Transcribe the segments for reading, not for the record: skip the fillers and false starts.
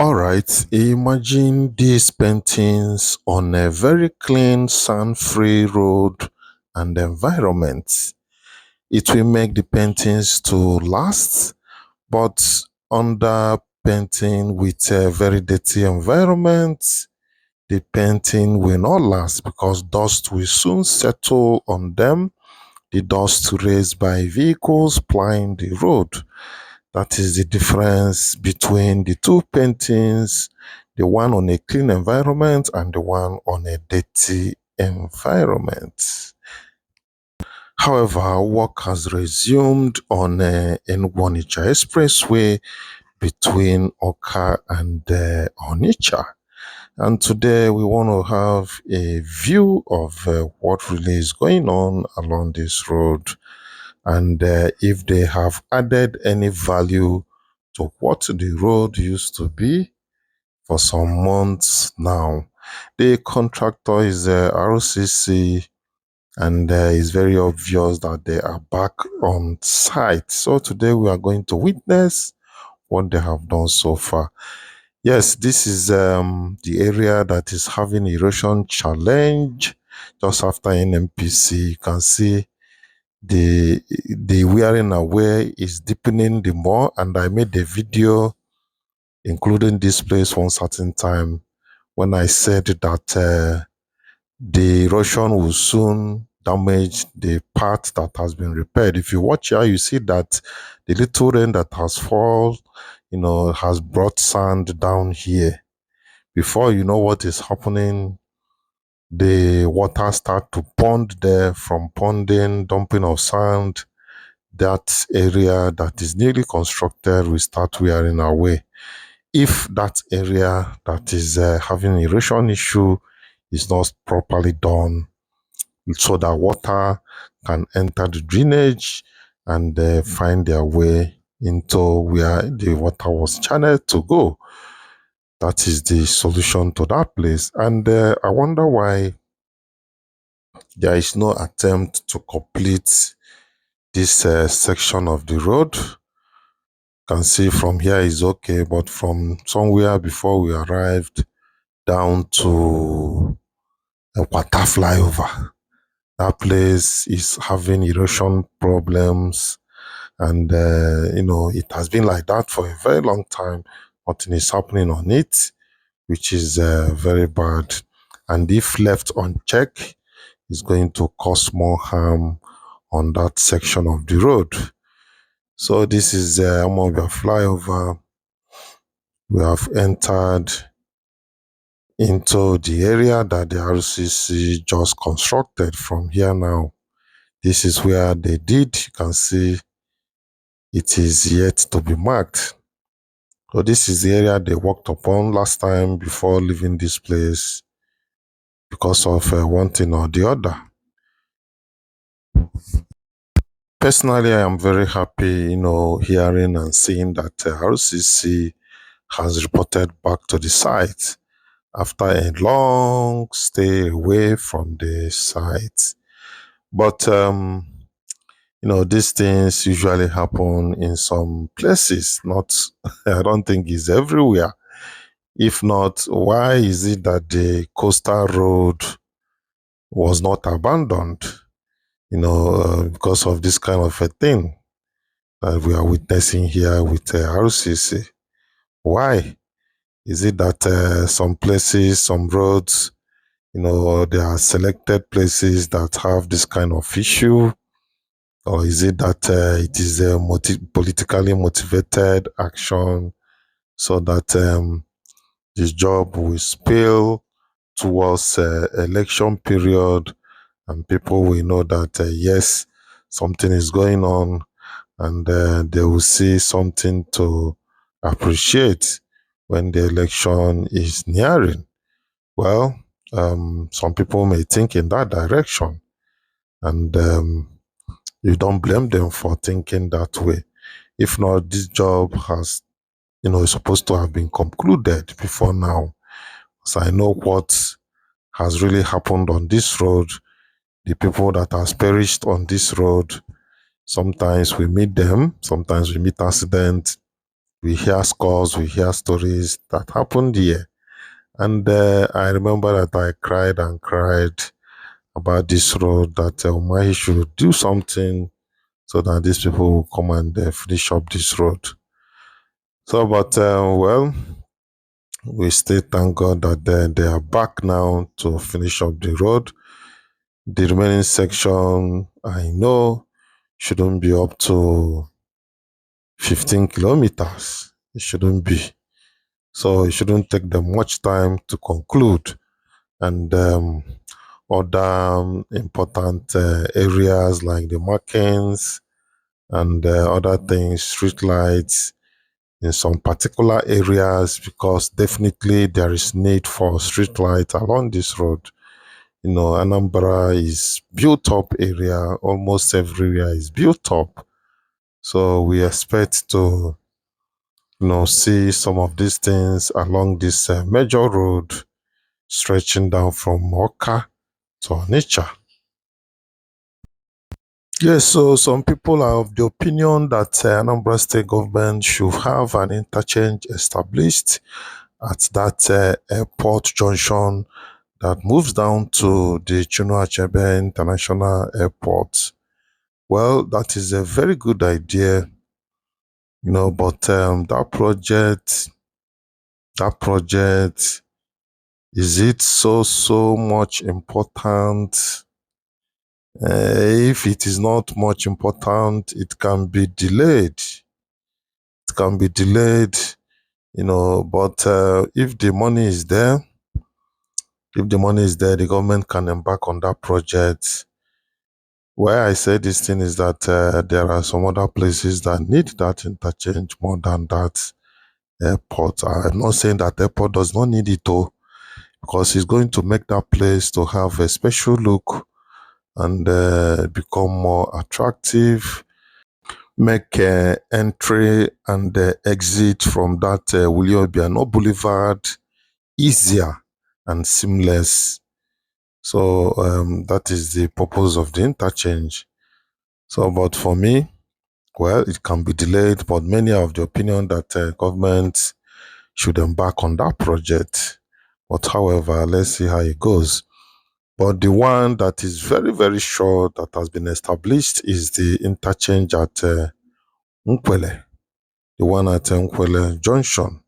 Alright, imagine these paintings on a very clean, sand-free road and environment. It will make the paintings to last, but under painting with a very dirty environment, the painting will not last because dust will soon settle on them. The dust raised by vehicles plying the road. That is the difference between the two paintings, the one on a clean environment and the one on a dirty environment. However, work has resumed on Enugu-Onitsha Expressway between Oka and Onitsha. And today we want to have a view of what really is going on along this road and if they have added any value to what the road used to be for some months now. The contractor is RCC, and it's very obvious that they are back on site. So today we are going to witness what they have done so far. Yes, this is the area that is having erosion challenge just after NMPC. You can see the wearing away is deepening the more, and I made a video including this place one certain time when I said that the erosion will soon damage the part that has been repaired. If you watch here, you see that the little rain that has fallen, has brought sand down here. Before you know what is happening, the water start to pond there. From ponding, dumping of sand, that area that is newly constructed will start wearing away. If that area that is having erosion issue is not properly done, so that water can enter the drainage and find their way into where the water was channeled to go. That is the solution to that place. And I wonder why there is no attempt to complete this section of the road. Can see from here is okay, but from somewhere before we arrived down to a water flyover, that place is having erosion problems, and it has been like that for a very long time. Nothing is happening on it, which is very bad, and if left unchecked, is going to cause more harm on that section of the road. So this is Amobia flyover. We have entered into the area that the RCC just constructed. From here now, this is where they did. You can see it is yet to be marked. So this is the area they worked upon last time before leaving this place because of one thing or the other. Personally, I am very happy, hearing and seeing that RCC has reported back to the site after a long stay away from the site. But these things usually happen in some places, not I don't think it's everywhere. If not, why is it that the coastal road was not abandoned? Because of this kind of a thing that we are witnessing here with RCC. Why? Is it that some places, some roads, there are selected places that have this kind of issue? Or is it that it is a politically motivated action so that this job will spill towards election period and people will know that, yes, something is going on, and they will see something to appreciate when the election is nearing? Well, some people may think in that direction, and you don't blame them for thinking that way. If not, this job has, is supposed to have been concluded before now. So I know what has really happened on this road. The people that has perished on this road, sometimes we meet them, sometimes we meet accidents, We hear scores, we hear stories that happened here. And I remember that I cried and cried about this road that Umahi should do something so that these people will come and finish up this road. So, but well, we still thank God that they are back now to finish up the road. The remaining section, I know, shouldn't be up to 15 kilometers. It shouldn't be. So it shouldn't take them much time to conclude. And other important areas like the markings and other things, street lights in some particular areas, because definitely there is need for street light along this road. You know, Anambra is built up area, almost everywhere is built up. So we expect to, see some of these things along this major road stretching down from Oka to Onitsha. Yes, so some people are of the opinion that Anambra State government should have an interchange established at that airport junction that moves down to the Chinua Achebe International Airport. Well, that is a very good idea, but that project, is it so much important? If it is not much important, it can be delayed. It can be delayed, but if the money is there, the government can embark on that project. Why I say this thing is that there are some other places that need that interchange more than that airport. I'm not saying that airport does not need it though, because it's going to make that place to have a special look and become more attractive, make entry and exit from that William Obiano Boulevard easier and seamless. So that is the purpose of the interchange. So, but for me, well, it can be delayed, but many are of the opinion that government should embark on that project. But however, let's see how it goes. But the one that is very, very sure that has been established is the interchange at Nkwele, the one at Nkwele Junction.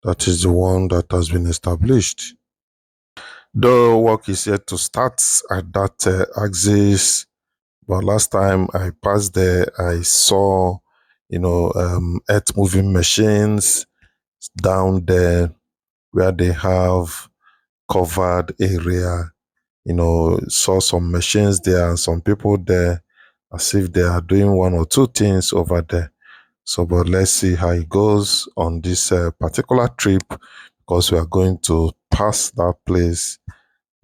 That is the one that has been established. The work is yet to start at that axis, but last time I passed there, I saw, earth moving machines down there where they have covered area. Saw some machines there and some people there as if they are doing one or two things over there. So, but let's see how it goes on this particular trip, because we are going to pass that place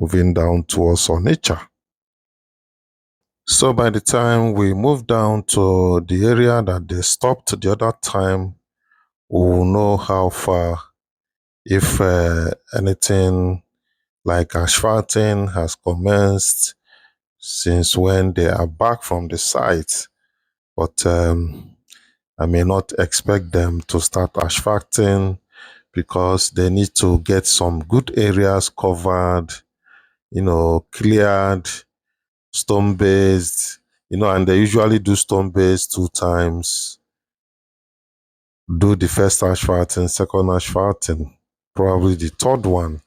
moving down towards Onitsha. So by the time we move down to the area that they stopped the other time, we will know how far, if anything like asphalting has commenced since when they are back from the site. But I may not expect them to start asphalting because they need to get some good areas covered, cleared, stone based, and they usually do stone based 2 times. Do the first asphalting, second asphalting, probably the third one.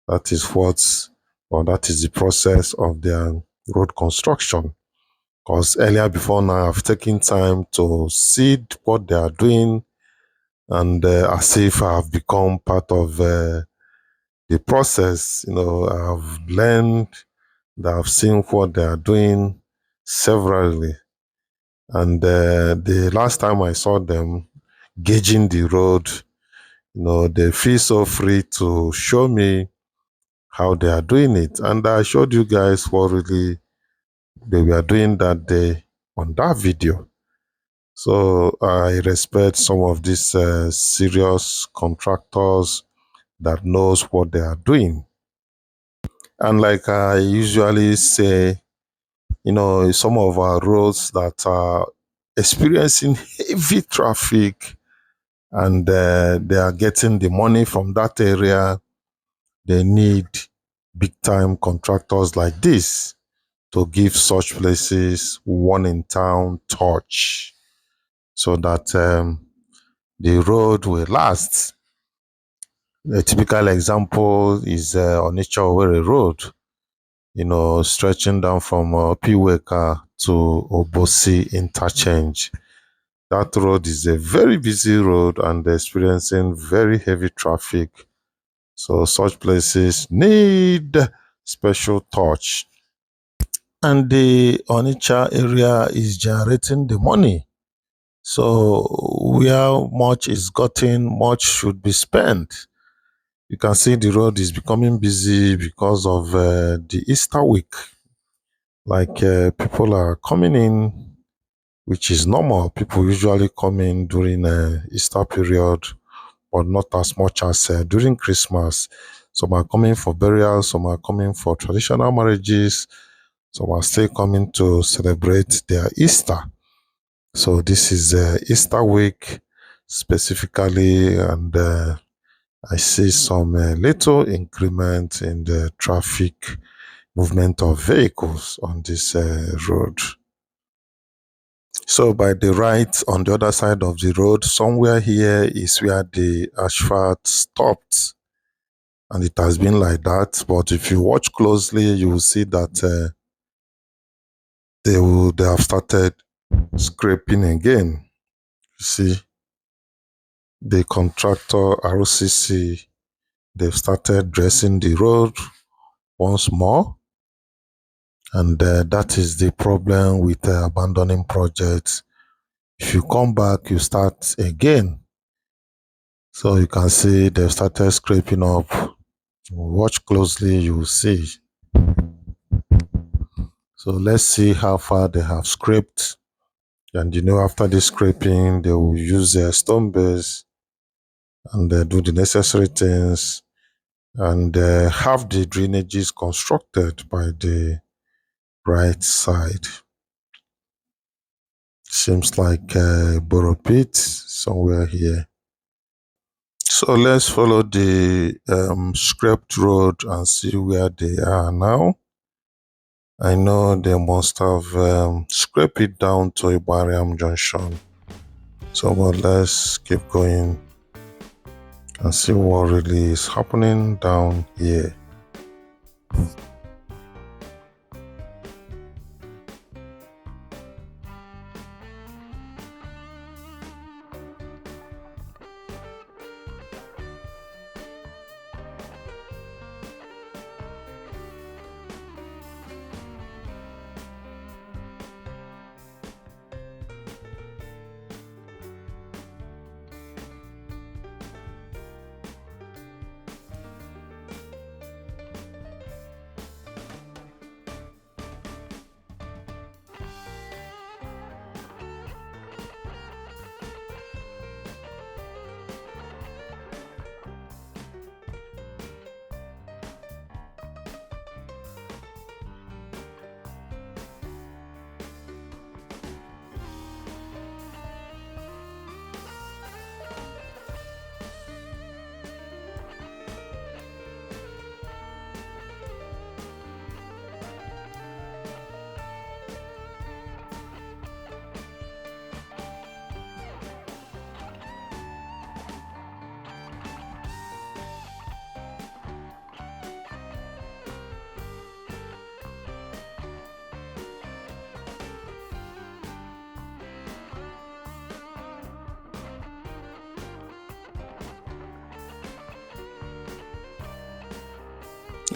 That is that is the process of their road construction. Because earlier before now, I've taken time to see what they are doing, and as if I've become part of the process. I've learned that I've seen what they are doing severally. And the last time I saw them gauging the road, they feel so free to show me how they are doing it. And I showed you guys what really they were doing that day on that video. So I respect some of these serious contractors that knows what they are doing. And like I usually say, some of our roads that are experiencing heavy traffic, and they are getting the money from that area. They need big time contractors like this to give such places one in town touch so that the road will last. A typical example is Onitsha Owerri Road, stretching down from Piweka to Obosi Interchange. That road is a very busy road and experiencing very heavy traffic. So such places need special touch. And the Onitsha area is generating the money. So where much is gotten, much should be spent. You can see the road is becoming busy because of the Easter week. Like people are coming in, which is normal. People usually come in during Easter period, but not as much as during Christmas. Some are coming for burials, some are coming for traditional marriages, some are still coming to celebrate their Easter. So this is Easter week specifically, and I see some little increment in the traffic movement of vehicles on this road. So by the right, on the other side of the road, somewhere here is where the asphalt stopped. And it has been like that. But if you watch closely, you will see that they have started scraping again. You see, the contractor RCC, they've started dressing the road once more. And that is the problem with abandoning projects. If you come back, you start again. So you can see they've started scraping up. Watch closely, you will see. So let's see how far they have scraped. And after this scraping, they will use their stone base and do the necessary things and have the drainages constructed by the right side. Seems like a borrow pit somewhere here. So let's follow the scraped road and see where they are now. I know they must have scraped it down to Ibariam Junction. So but let's keep going and see what really is happening down here.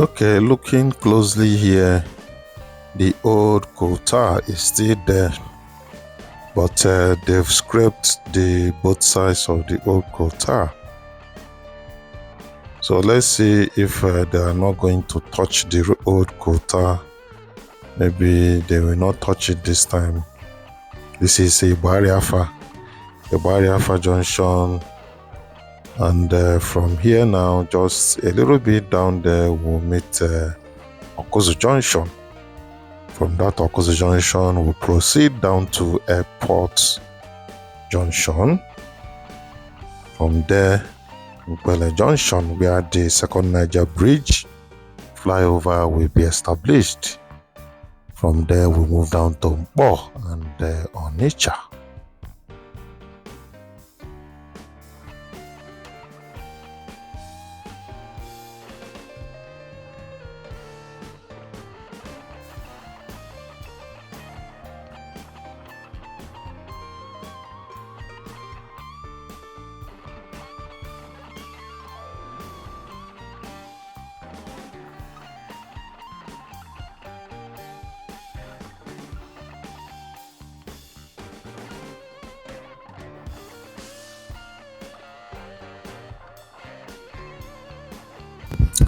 Okay, looking closely here, the old quota is still there, but they've scraped the both sides of the old quota. So let's see if they are not going to touch the old quota. Maybe they will not touch it this time. This is a Bariafa Junction, and from here now, just a little bit down there, we'll meet Okozu Junction. From that Okozu Junction, we'll proceed down to Airport Junction. From there, Nkwelle Junction, where the second Niger Bridge flyover will be established. From there, we move down to Mpo and Onitsha.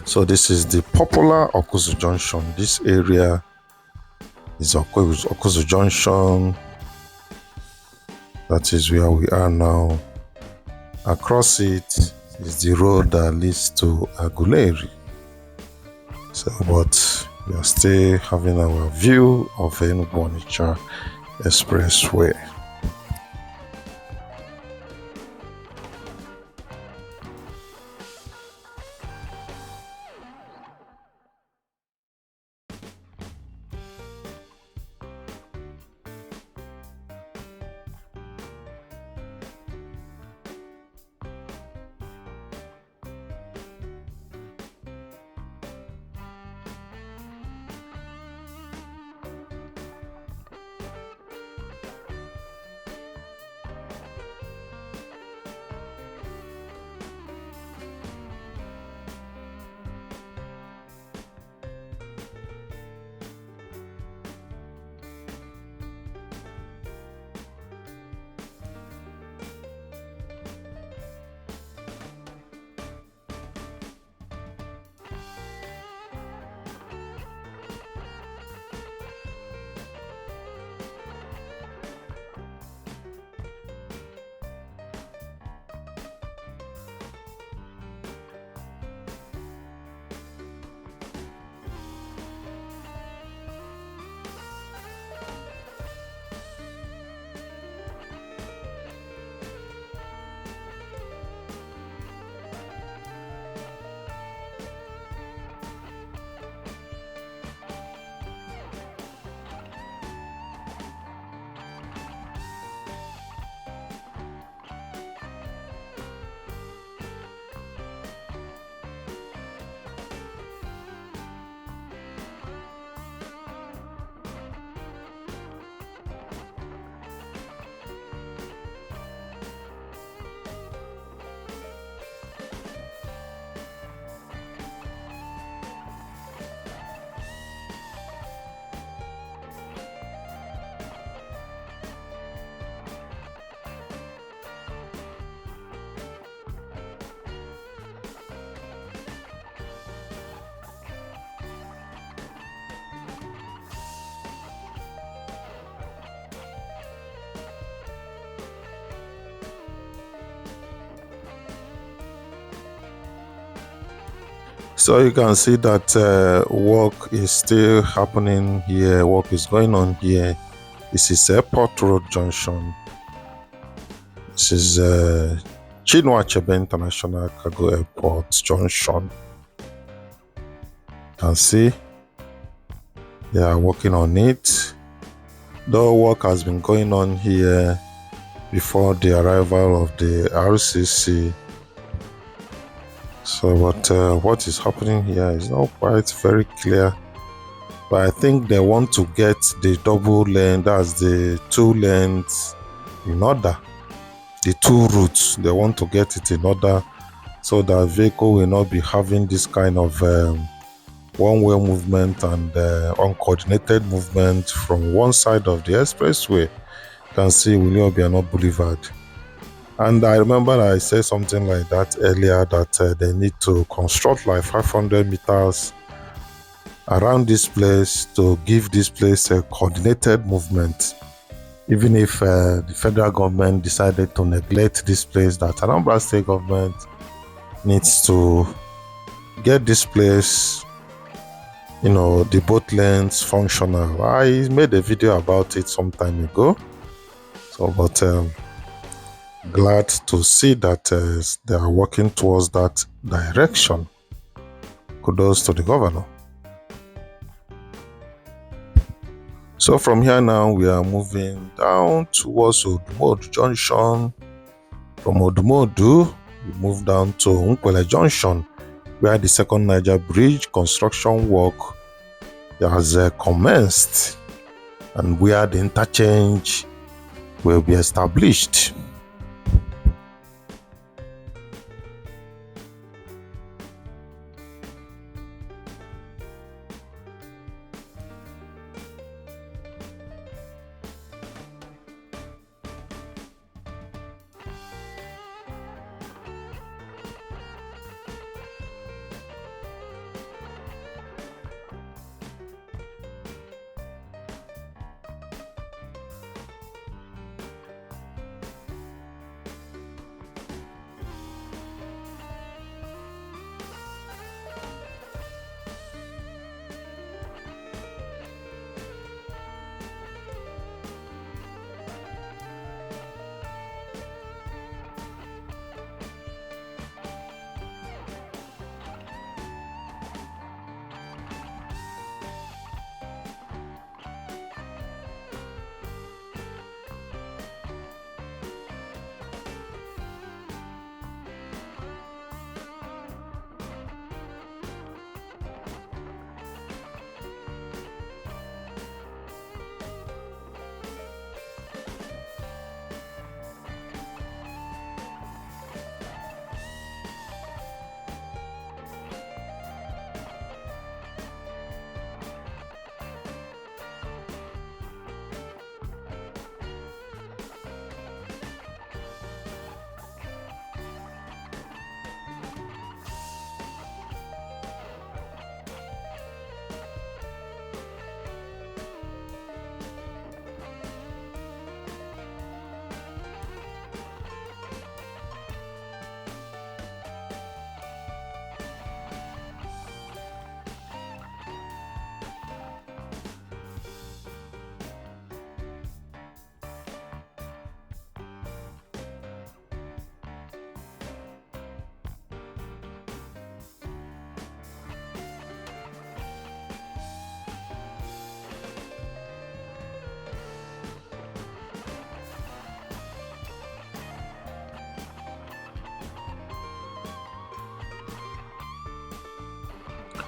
So this is the popular Okuzu Junction. This area is Okuzu Junction. That is where we are now. Across it is the road that leads to Aguleri. So, but we are still having our view of Enugu-Onitsha Expressway. So you can see that work is still happening here. Work is going on here. This is Airport Road Junction. This is Chinua Achebe International Cargo Airport Junction. You can see they are working on it. The work has been going on here before the arrival of the RCC. So what is happening here is not quite very clear, but I think they want to get the double lane, that's the 2 lanes in order, the 2 routes, they want to get it in order so that vehicle will not be having this kind of one-way movement and uncoordinated movement from one side of the expressway. You can see William Obiano Boulevard. And I remember I said something like that earlier, that they need to construct like 500 meters around this place to give this place a coordinated movement. Even if the federal government decided to neglect this place, that Anambra State government needs to get this place, you know, the both lanes functional. I made a video about it some time ago. So, but Glad to see that they are working towards that direction. Kudos to the governor. So from here now, we are moving down towards Odumodu Junction. From Odumodu, we move down to Nkwele Junction, where the second Niger Bridge construction work has commenced and where the interchange will be established.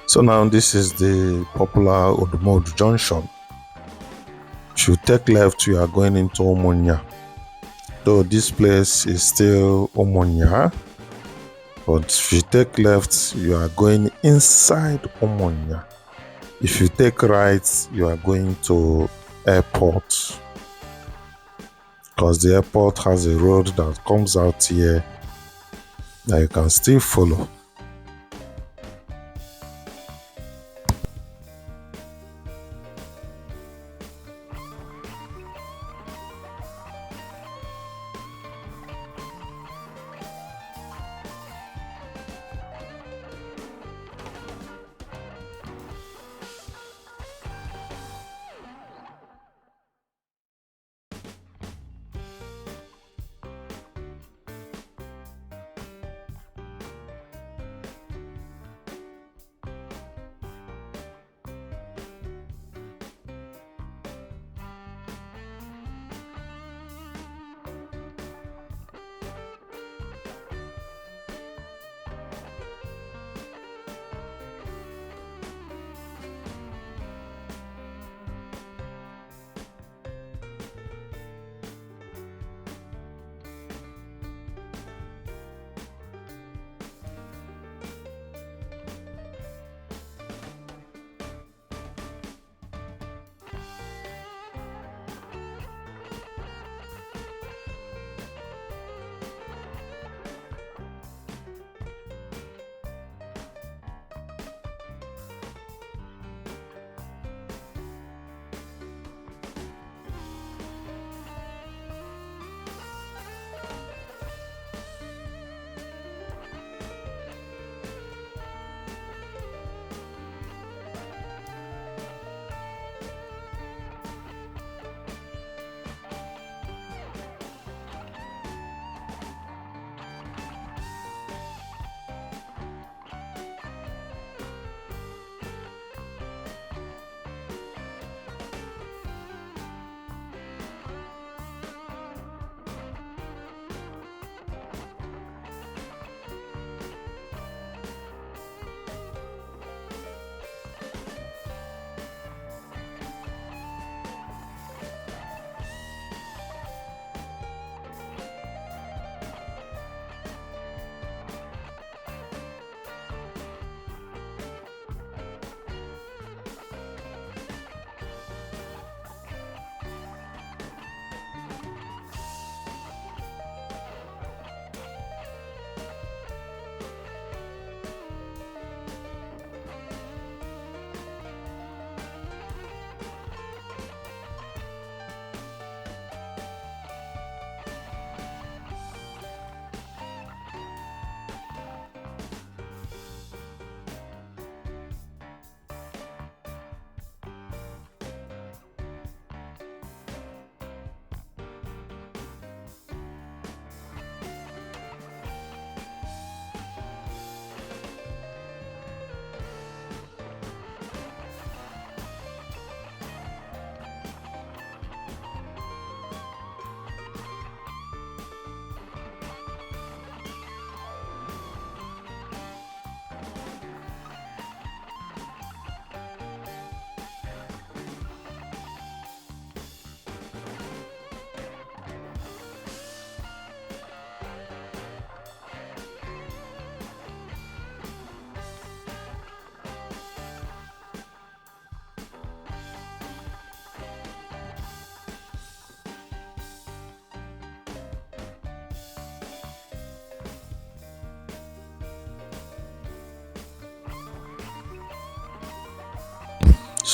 So now this is the popular Odumodu Junction. If you take left, you are going into Omonia. Though this place is still Omonia, but if you take left, you are going inside Omonia. If you take right, you are going to airport. Because the airport has a road that comes out here that you can still follow.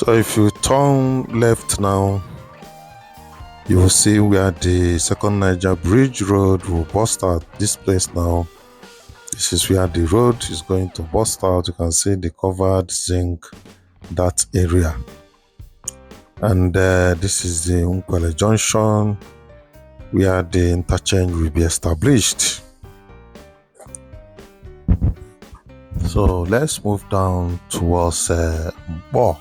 So if you turn left now, you will see where the second Niger Bridge Road will bust out. This place now, this is where the road is going to bust out. You can see the covered zinc, that area. And this is the Nkwele Junction, where the interchange will be established. So let's move down towards Bo.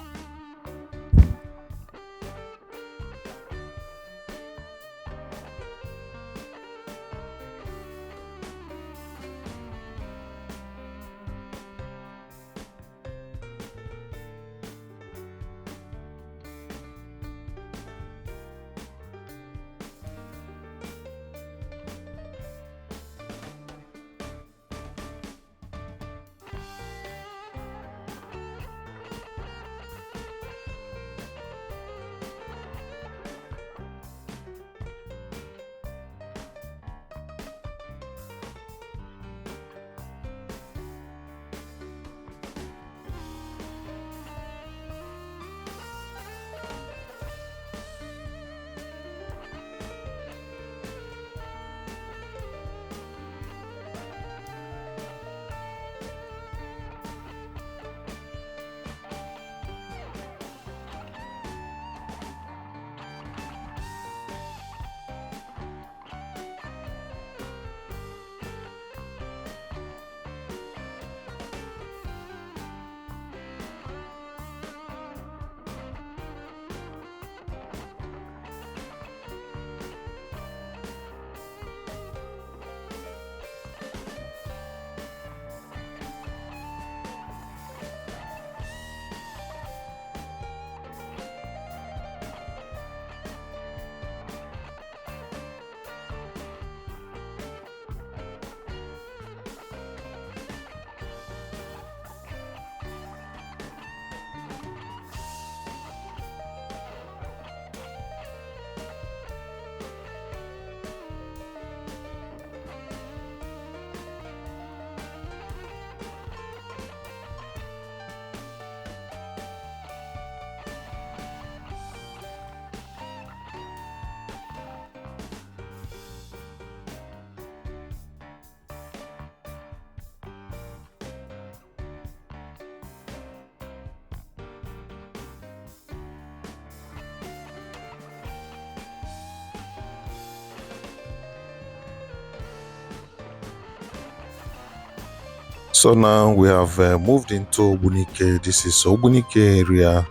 So now we have moved into Ogbunike. This is Ogbunike area,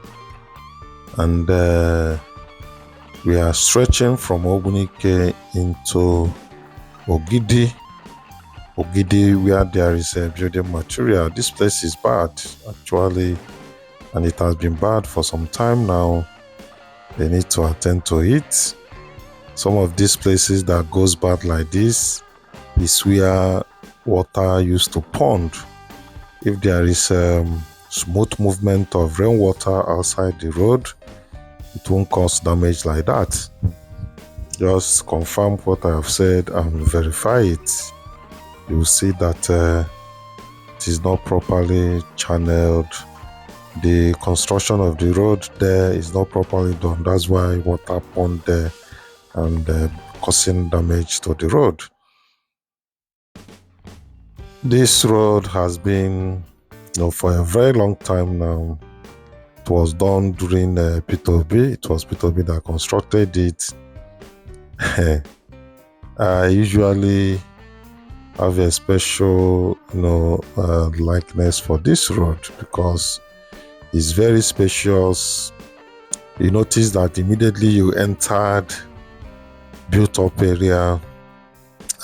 and we are stretching from Ogbunike into Ogidi, where there is a building material. This place is bad actually, and it has been bad for some time now. They need to attend to it. Some of these places that goes bad like this is where water used to pond. If there is smooth movement of rainwater outside the road, it won't cause damage like that. Just confirm what I have said and verify it. You will see that it is not properly channeled. The construction of the road there is not properly done. That's why water pond there and causing damage to the road. This road has been, for a very long time now. It was done during P2B. It was P2B that constructed it. I usually have a special, likeness for this road because it's very spacious. You notice that immediately you entered built-up area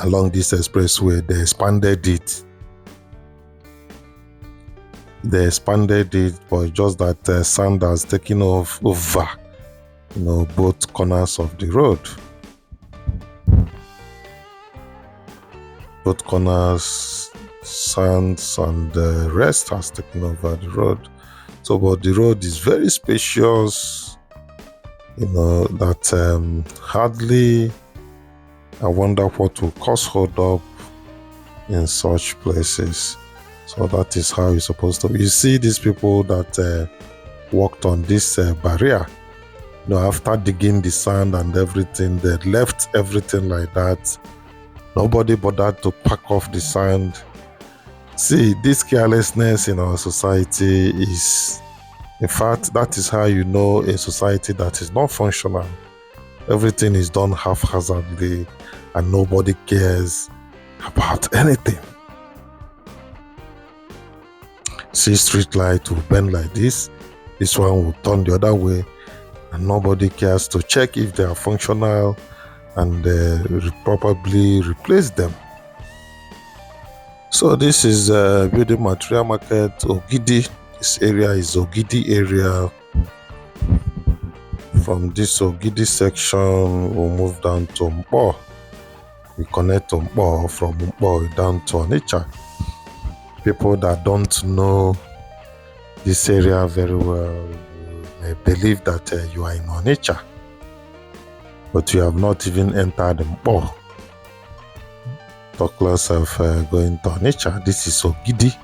along this expressway, they expanded it. But just that sand has taken over, both corners of the road. Both corners, sands and the rest has taken over the road. So, but the road is very spacious, that hardly, I wonder what will cause hold up in such places. So that is how it's supposed to be. You see these people that worked on this barrier. After digging the sand and everything, they left everything like that. Nobody bothered to pack off the sand. See, this carelessness in our society is, in fact, that is how you know a society that is not functional. Everything is done haphazardly and nobody cares about anything. See, street light will bend like this one will turn the other way, and nobody cares to check if they are functional and probably replace them. So this is building material market, Ogidi. This area is Ogidi area. From this Ogidi section, we'll move down to Mpo. We connect to Mpo, from Mpo down to Onitsha. People that don't know this area very well may believe that you are in Onitsha, but you have not even entered Mpo. Talk less of going to Onitsha. This is Ogidi.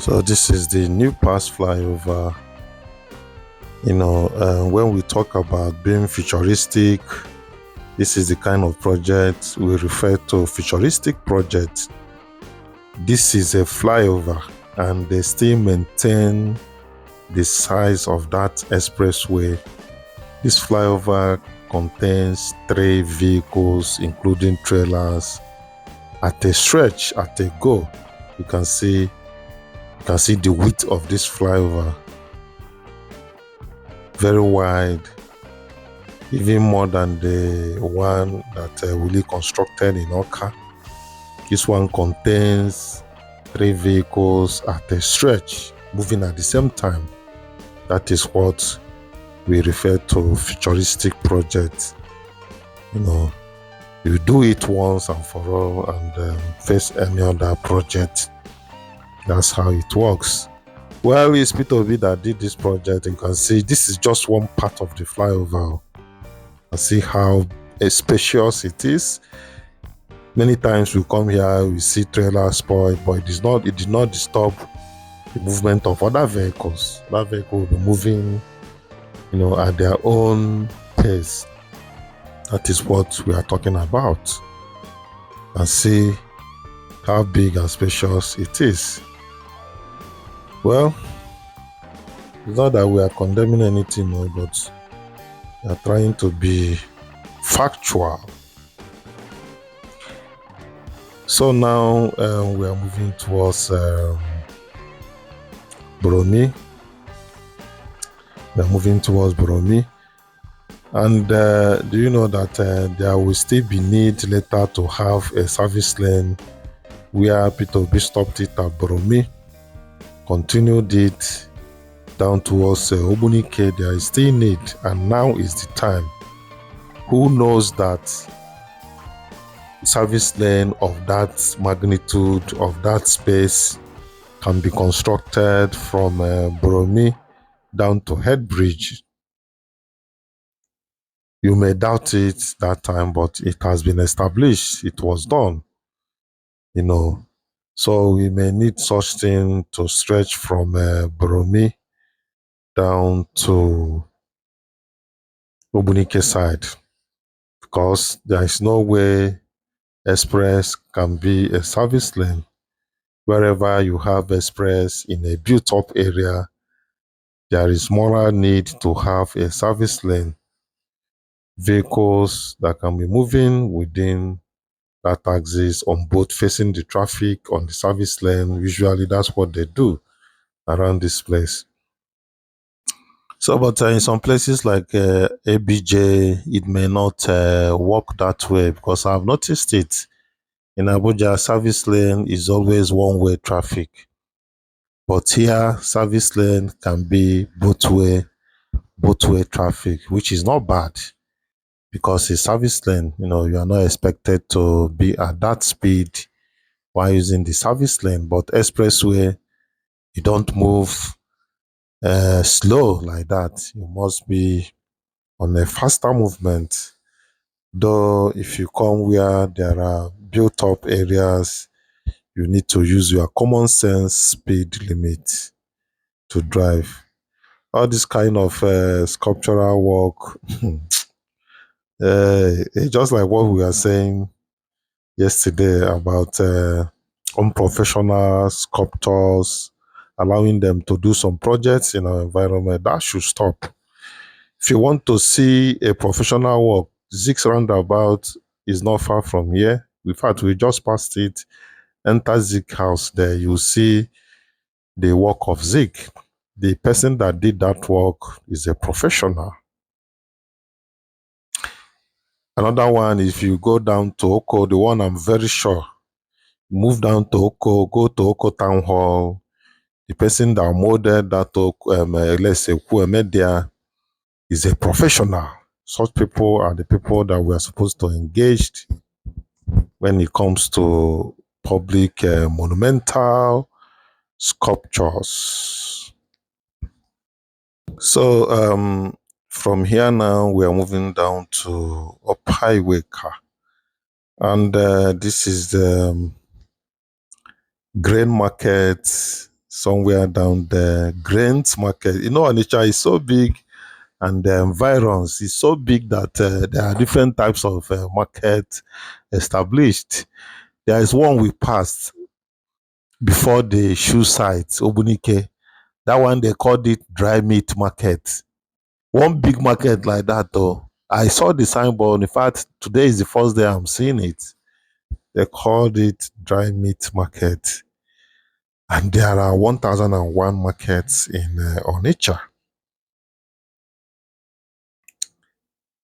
So this is the new pass flyover. When we talk about being futuristic, this is the kind of project we refer to, futuristic project. This is a flyover and they still maintain the size of that expressway. This flyover contains 3 vehicles, including trailers. At a stretch, at a go, you can see the width of this flyover. Very wide, even more than the one that Willie constructed in Oka. This one contains 3 vehicles at a stretch, moving at the same time. That is what we refer to futuristic project. You do it once and for all and face any other project. That's how it works. Well, it's Peter Obi that did this project. You can see this is just one part of the flyover. and see how spacious it is. Many times we come here, we see trailers spoiled, but it did not disturb the movement of other vehicles. That vehicle will be moving, at their own pace. That is what we are talking about. And see how big and spacious it is. Well, it's not that we are condemning anything, but we are trying to be factual. So now we are moving towards Boromi. We are moving towards Boromi. And do you know that there will still be need later to have a service lane where P2B stopped it at Boromi, continued it down towards Obunike. There is still need, and now is the time. Who knows that service lane of that magnitude, of that space, can be constructed from Boromi down to Headbridge? You may doubt it that time, but it has been established. It was done, So we may need such thing to stretch from Boromi down to Obunike side, because there is no way express can be a service lane. Wherever you have express in a built-up area, there is moral need to have a service lane. Vehicles that can be moving within that axis on both facing the traffic on the service lane. Usually that's what they do around this place. So, but in some places like ABJ, it may not work that way, because I've noticed it. In Abuja, service lane is always one-way traffic. But here, service lane can be both-way traffic, which is not bad, because a service lane, you are not expected to be at that speed while using the service lane. But expressway, you don't move slow like that. You must be on a faster movement. Though if you come where there are built-up areas, you need to use your common sense speed limit to drive. All this kind of sculptural work, just like what we were saying yesterday about unprofessional sculptors, allowing them to do some projects in our environment, that should stop. If you want to see a professional work, Zig's roundabout is not far from here. In fact, we just passed it. Enter Zig house there, you see the work of Zig. The person that did that work is a professional. Another one, if you go down to Oko, the one I'm very sure, move down to Oko, go to Oko Town Hall, the person that molded that, let's say, Media, is a professional. Such people are the people that we are supposed to engage when it comes to public monumental sculptures. So from here now, we are moving down to Up Highway car. And this is the grain market somewhere down there. Grains market. Onitsha is so big, and the environs is so big that there are different types of market established. There is one we passed before the shoe site, Obunike. That one, they called it dry meat market. One big market like that, though. I saw the signboard. In fact, today is the first day I'm seeing it. They called it dry meat market. And there are 1001 markets in Onitsha.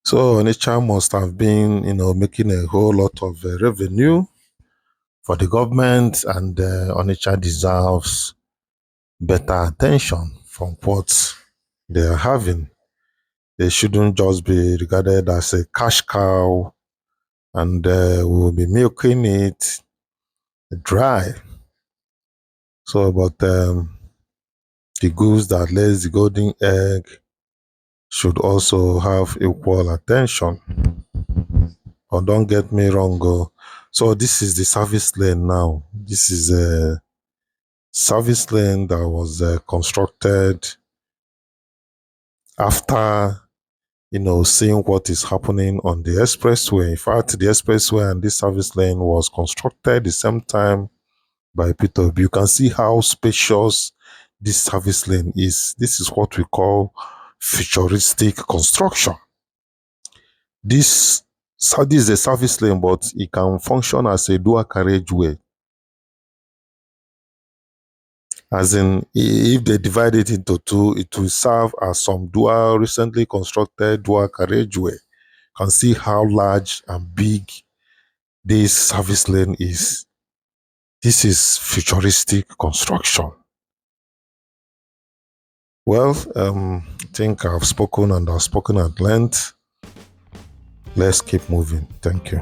So Onitsha must have been, making a whole lot of revenue for the government, and Onitsha deserves better attention from what they are having. They shouldn't just be regarded as a cash cow, and we will be milking it dry. So, but the goose that lays the golden egg should also have equal attention. Or don't get me wrong. So this is the service lane now. This is a service lane that was constructed after seeing what is happening on the expressway. In fact, the expressway and this service lane was constructed the same time by Peter. You can see how spacious this service lane is. This is what we call futuristic construction. This is a service lane, but it can function as a dual carriageway. As in, if they divide it into two, it will serve as some recently constructed dual carriageway. You can see how large and big this service lane is. This is futuristic construction. Well, I think I've spoken and I've spoken at length. Let's keep moving. Thank you.